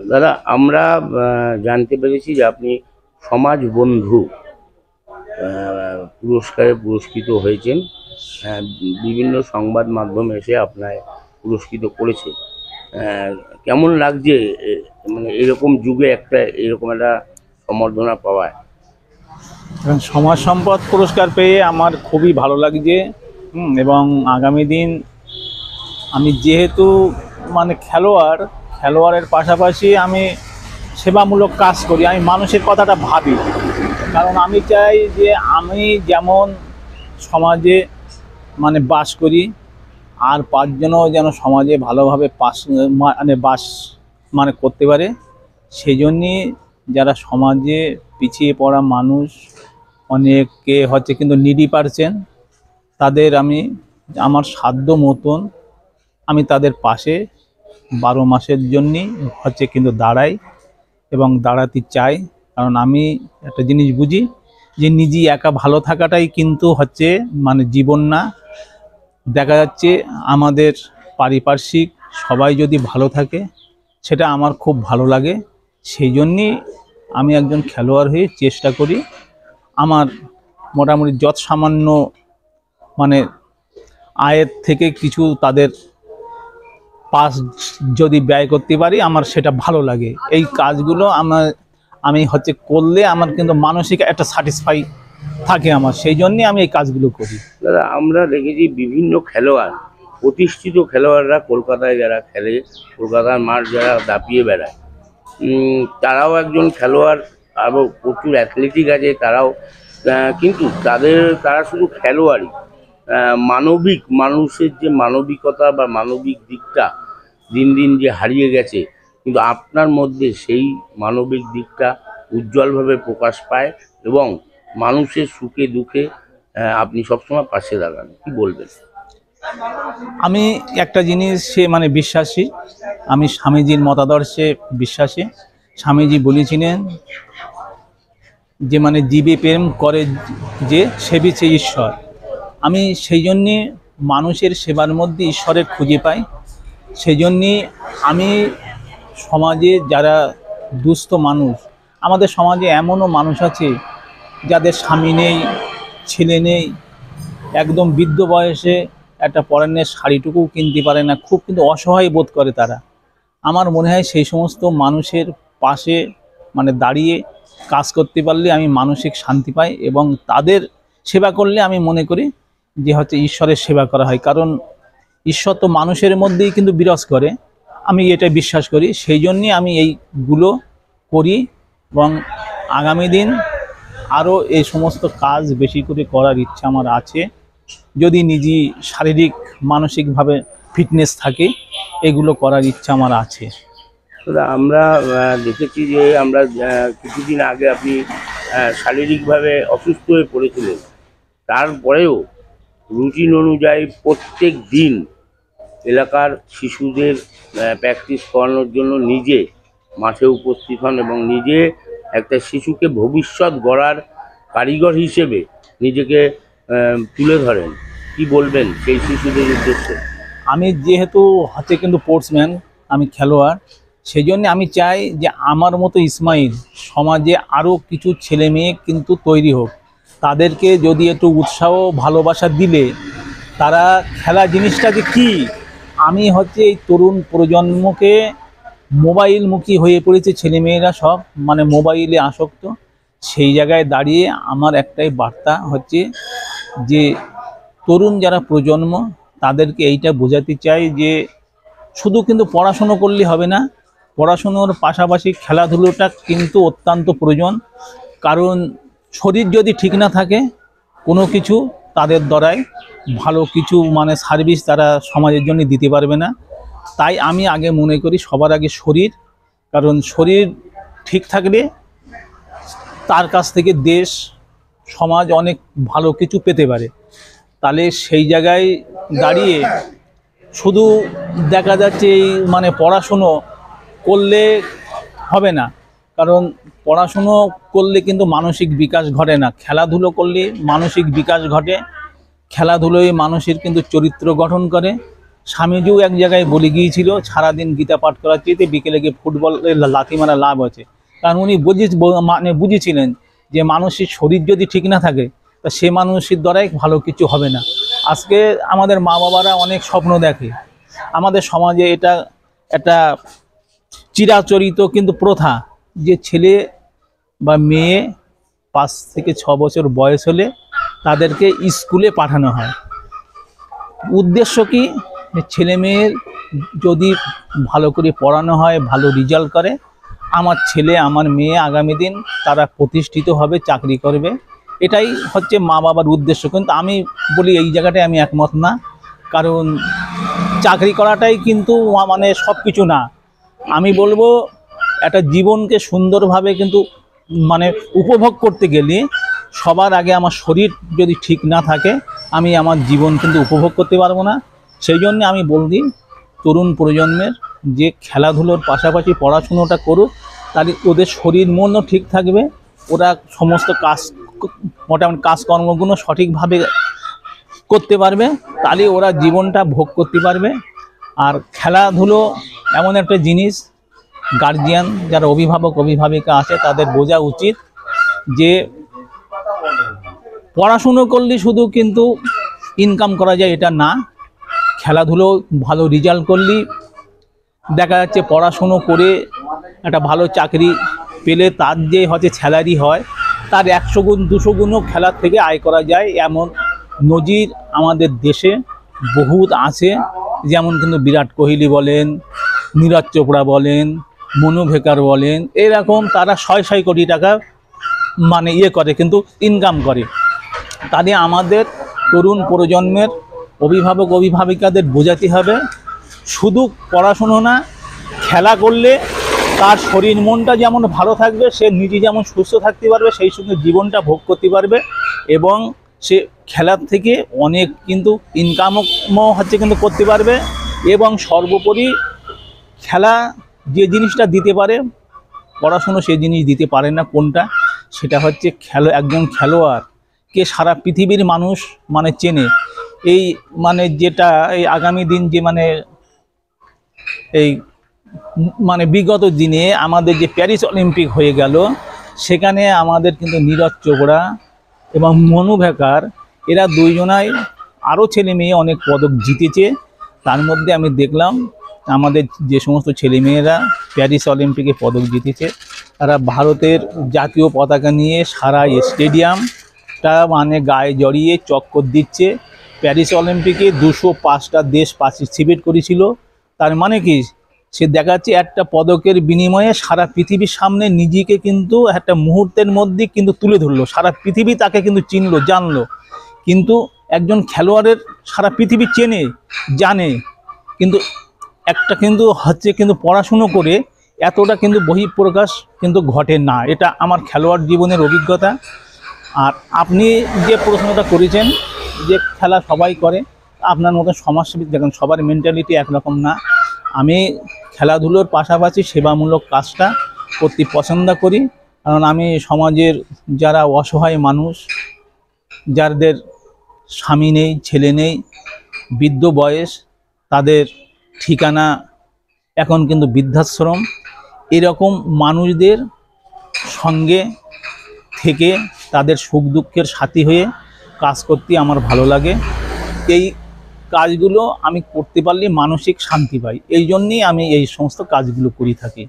দাদা, আমরা জানতে পেরেছি যে আপনি সমাজ বন্ধু পুরস্কারে পুরস্কৃত হয়েছেন। বিভিন্ন সংবাদ মাধ্যম এসে আপনার পুরস্কৃত করেছে। আহ, কেমন লাগছে মানে এরকম যুগে এরকম একটা সম্বর্ধনা পাওয়ায়? এবং সমাজ সম্পদ পুরস্কার পেয়ে আমার খুবই ভালো লাগছে। এবং আগামী দিন আমি যেহেতু খেলোয়াড়ের পাশাপাশি আমি সেবামূলক কাজ করি, আমি মানুষের কথাটা ভাবি। কারণ আমি চাই যে আমি যেমন সমাজে বাস করি, আর পাঁচজনও যেন সমাজে ভালোভাবে বাস করতে পারে। সেই জন্যে যারা সমাজে পিছিয়ে পড়া মানুষ, অনেকে হচ্ছে কিন্তু নিডি পারছেন, তাদের আমি আমার সাধ্য মতন আমি তাদের পাশে 12 মাসের জন্যই কিন্তু দাঁড়াই এবং দাঁড়াতে চাই। কারণ আমি একটা জিনিস বুঝি যে নিজে একা ভালো থাকাটাই কিন্তু জীবন না। দেখা যাচ্ছে আমাদের পারিপার্শ্বিক সবাই যদি ভালো থাকে, সেটা আমার খুব ভালো লাগে। সেই জন্যই আমি একজন খেলোয়াড় হয়ে চেষ্টা করি আমার মোটামুটি যত সামান্য আয়ের থেকে কিছু তাদের পাস যদি ব্যয় করতে পারি, আমার সেটা ভালো লাগে। এই কাজগুলো আমি করলে আমার কিন্তু মানসিক একটা স্যাটিসফাই থাকে আমার, সেই জন্যে আমি এই কাজগুলো করি। দাদা, আমরা দেখেছি বিভিন্ন খেলোয়াড়, প্রতিষ্ঠিত খেলোয়াড়রা কলকাতায় যারা খেলে, কলকাতার মাঠ যারা দাপিয়ে বেড়ায়, তারাও একজন খেলোয়াড়। আরও প্রচুর অ্যাথলেটিক আছে তারাও, কিন্তু তারা শুধু খেলোয়াড়ই। মানবিক মানুষের যে মানবিকতা বা মানবিক দিকটা দিন দিন যে হারিয়ে গেছে, কিন্তু আপনার মধ্যে সেই মানবিক দিকটা উজ্জ্বলভাবে প্রকাশ পায় এবং মানুষের সুখে দুঃখে আপনি সবসময় পাশে দাঁড়ান। কি বলবেন? আমি একটা জিনিস বিশ্বাসী, আমি স্বামীজির মতাদর্শে বিশ্বাসী। স্বামীজি বলেছিলেন যে জীবে প্রেম করে যে সেবিছে ঈশ্বর। আমি সেই জন্যে মানুষের সেবার মধ্যে ঈশ্বরের খুঁজে পাই। সেই জন্যে আমি সমাজে যারা দুস্থ মানুষ, আমাদের সমাজে এমনও মানুষ আছে যাদের স্বামী নেই, ছেলে নেই, একদম বৃদ্ধ বয়সে একটা পরনের শাড়িটুকুও কিনতে পারে না, খুব কিন্তু অসহায় বোধ করে তারা। আমার মনে হয় সেই সমস্ত মানুষের পাশে দাঁড়িয়ে কাজ করতে পারলে আমি মানসিক শান্তি পাই, এবং তাদের সেবা করলে আমি মনে করি যে ঈশ্বরের সেবা করা হয়। কারণ ঈশ্বর তো মানুষের মধ্যেই কিন্তু বিরাজ করে, আমি এটা বিশ্বাস করি। সেই জন্যে আমি এইগুলো করি এবং আগামী দিন আরও এই সমস্ত কাজ বেশি করে করার ইচ্ছা আমার আছে। যদি নিজে শারীরিক মানসিকভাবে ফিটনেস থাকে, এগুলো করার ইচ্ছা আমার আছে। আমরা দেখেছি যে আমরা কিছুদিন আগে আপনি শারীরিকভাবে অসুস্থ হয়ে পড়েছিলেন। তারপরেও রুটিন অনুযায়ী প্রত্যেক দিন এলাকার শিশুদের প্র্যাকটিস করানোর জন্য নিজে মাঠে উপস্থিত হন এবং নিজে একটা শিশুকে ভবিষ্যৎ গড়ার কারিগর হিসেবে নিজেকে তুলে ধরেন। কি বলবেন সেই শিশুদের উদ্দেশ্যে? আমি যেহেতু কিন্তু স্পোর্টসম্যান, আমি খেলোয়াড়, সেই জন্য আমি চাই যে আমার মতো ইসমাইল সমাজে আরও কিছু ছেলে মেয়ে কিন্তু তৈরি হোক। তাদেরকে যদি একটু উৎসাহ ভালোবাসা দিলে, তারা খেলা জিনিসটা যে কী, আমি এই তরুণ প্রজন্মকে মোবাইলমুখী হয়ে পড়েছে ছেলেমেয়েরা, সব মোবাইলে আসক্ত। সেই জায়গায় দাঁড়িয়ে আমার একটাই বার্তা যে তরুণ যারা প্রজন্ম, তাদেরকে এইটা বোঝাতে চাই যে শুধু কিন্তু পড়াশুনো করলে হবে না, পড়াশুনোর পাশাপাশি খেলাধুলোটা কিন্তু অত্যন্ত প্রয়োজন। কারণ শরীর যদি ঠিক না থাকে, কোনো কিছু তাদের দ্বারাই ভালো কিছু সার্ভিস তারা সমাজের জন্য দিতে পারবে না। তাই আমি আগে মনে করি সবার আগে শরীর, কারণ শরীর ঠিক থাকলে তার কাছ থেকে দেশ সমাজ অনেক ভালো কিছু পেতে পারে। তাহলে সেই জায়গায় দাঁড়িয়ে শুধু দেখা যাচ্ছে এই পড়াশুনো করলে হবে না, কারণ পড়াশুনো করলে কিন্তু মানসিক বিকাশ ঘটে না, খেলাধুলো করলে মানসিক বিকাশ ঘটে। খেলাধুলোয় মানুষের কিন্তু চরিত্র গঠন করে স্বামীজিও এক জায়গায় বলে গিয়েছিল সারাদিন গীতা পাঠ করার চেয়ে বিকেলে গিয়ে ফুটবলে লাথি মারা লাভ আছে। কারণ উনি বুঝেছিলেন যে মানুষের শরীর যদি ঠিক না থাকে তা সে মানুষের দ্বারাই ভালো কিছু হবে না। আজকে আমাদের মা বাবারা অনেক স্বপ্ন দেখে, আমাদের সমাজে এটা একটা চিরাচরিত কিন্তু প্রথা যে ছেলে বা মেয়ে 5 থেকে 6 বছর বয়স হলে তাদেরকে স্কুলে পাঠানো হয়। উদ্দেশ্য কি? ছেলে মেয়ের যদি ভালো করে পড়ানো হয়, ভালো রেজাল্ট করে, আমার ছেলে আমার মেয়ে আগামী দিন তারা প্রতিষ্ঠিত হবে, চাকরি করবে, এটাই হচ্ছে মা বাবার উদ্দেশ্য। কিন্তু আমি বলি এই জায়গাটায় আমি একমত না, কারণ চাকরি করাটাই কিন্তু মানে সব কিছু না। আমি বলবো একটা জীবনকে সুন্দরভাবে কিন্তু মানে উপভোগ করতে গেলে সবার আগে আমার শরীর যদি ঠিক না থাকে আমি আমার জীবন কিন্তু উপভোগ করতে পারবো না। সেই জন্য আমি বলি তরুণ প্রজন্মের যে খেলাধুলোর পাশাপাশি পড়াশুনোটা করুক, তাহলে ওদের শরীর মনও ঠিক থাকবে, ওরা সমস্ত মোটামুটি কাজকর্মগুলো সঠিকভাবে করতে পারবে, তাহলে ওরা জীবনটা ভোগ করতে পারবে। আর খেলাধুলো এমন একটা জিনিস, গার্জিয়ান যারা অভিভাবক অভিভাবিকা আছে তাদের বোঝা উচিত যে পড়াশুনো করলে শুধু কিন্তু ইনকাম করা যায় এটা না, খেলাধুলো ভালো রেজাল্ট করলে দেখা যাচ্ছে পড়াশুনো করে একটা ভালো চাকরি পেলে তার যে হচ্ছে স্যালারি হয় তার 100 গুণ 200 গুণও খেলার থেকে আয় করা যায়, এমন নজির আমাদের দেশে বহুত আছে। যেমন কিন্তু বিরাট কোহলি বলেন, নীরজ চোপড়া বলেন, মনু ভেকার বলেন, এরকম তারা 600 কোটি টাকা মানে করে কিন্তু ইনকাম করে। তাহলে আমাদের তরুণ প্রজন্মের অভিভাবক অভিভাবিকাদের বোঝাতে হবে শুধু পড়াশুনো না, খেলা করলে তার শরীর মনটা যেমন ভালো থাকবে, সে নিজে যেমন সুস্থ থাকতে পারবে, সেই সঙ্গে জীবনটা ভোগ করতে পারবে এবং সে খেলার থেকে অনেক কিন্তু ইনকামও হচ্ছে কিন্তু করতে পারবে। এবং সর্বোপরি খেলা যে জিনিসটা দিতে পারে পড়াশুনো সেই জিনিস দিতে পারে না, কোনটা? সেটা হচ্ছে একজন খেলোয়াড়কে সারা পৃথিবীর মানুষ মানে চেনে। এই মানে যেটা এই আগামী দিন যে মানে এই মানে বিগত দিনে আমাদের যে প্যারিস অলিম্পিক হয়ে গেল, সেখানে আমাদের কিন্তু নীরজ চোপড়া এবং মনু ভেকার এরা দুইজনাই, আরও ছেলে মেয়ে অনেক পদক জিতেছে। তার মধ্যে আমি দেখলাম আমাদের যে সমস্ত ছেলেমেয়েরা প্যারিস অলিম্পিকে পদক জিতেছে তারা ভারতের জাতীয় পতাকা নিয়ে সারা স্টেডিয়ামটা মানে গায়ে জড়িয়ে চক্কর দিচ্ছে। প্যারিস অলিম্পিকে 205টা দেশ পার্টিসিপেট করেছিল। তার মানে কি? সে দেখাচ্ছে একটা পদকের বিনিময়ে সারা পৃথিবীর সামনে নিজেকে কিন্তু একটা মুহূর্তের মধ্যে কিন্তু তুলে ধরলো, সারা পৃথিবী তাকে কিন্তু চিনলো, জানলো। কিন্তু একজন খেলোয়াড়ের সারা পৃথিবী চেনে জানে, কিন্তু একটা কিন্তু হচ্ছে কিন্তু পড়াশুনো করে এতটা কিন্তু বহিঃপ্রকাশ কিন্তু ঘটে না। এটা আমার খেলোয়াড় জীবনের অভিজ্ঞতা। আর আপনি যে প্রশ্নটা করেছেন যে খেলা সবাই করে, আপনার মতো সমাজসেবী দেখেন সবার মেন্টালিটি একরকম না। আমি খেলাধুলোর পাশাপাশি সেবামূলক কাজটা করতে পছন্দ করি, কারণ আমি সমাজের যারা অসহায় মানুষ, যাদের স্বামী নেই, ছেলে নেই, বৃদ্ধ বয়স, তাদের ঠিকানা এখন কিন্তু বৃদ্ধাশ্রম, এরকম মানুষদের সঙ্গে থেকে তাদের সুখ দুঃখের সাথী হয়ে কাজ করতে আমার ভালো লাগে। এই কাজগুলো আমি করতে পারলে মানসিক শান্তি পাই, এই জন্যেই আমি এই সমস্ত কাজগুলো করে থাকি।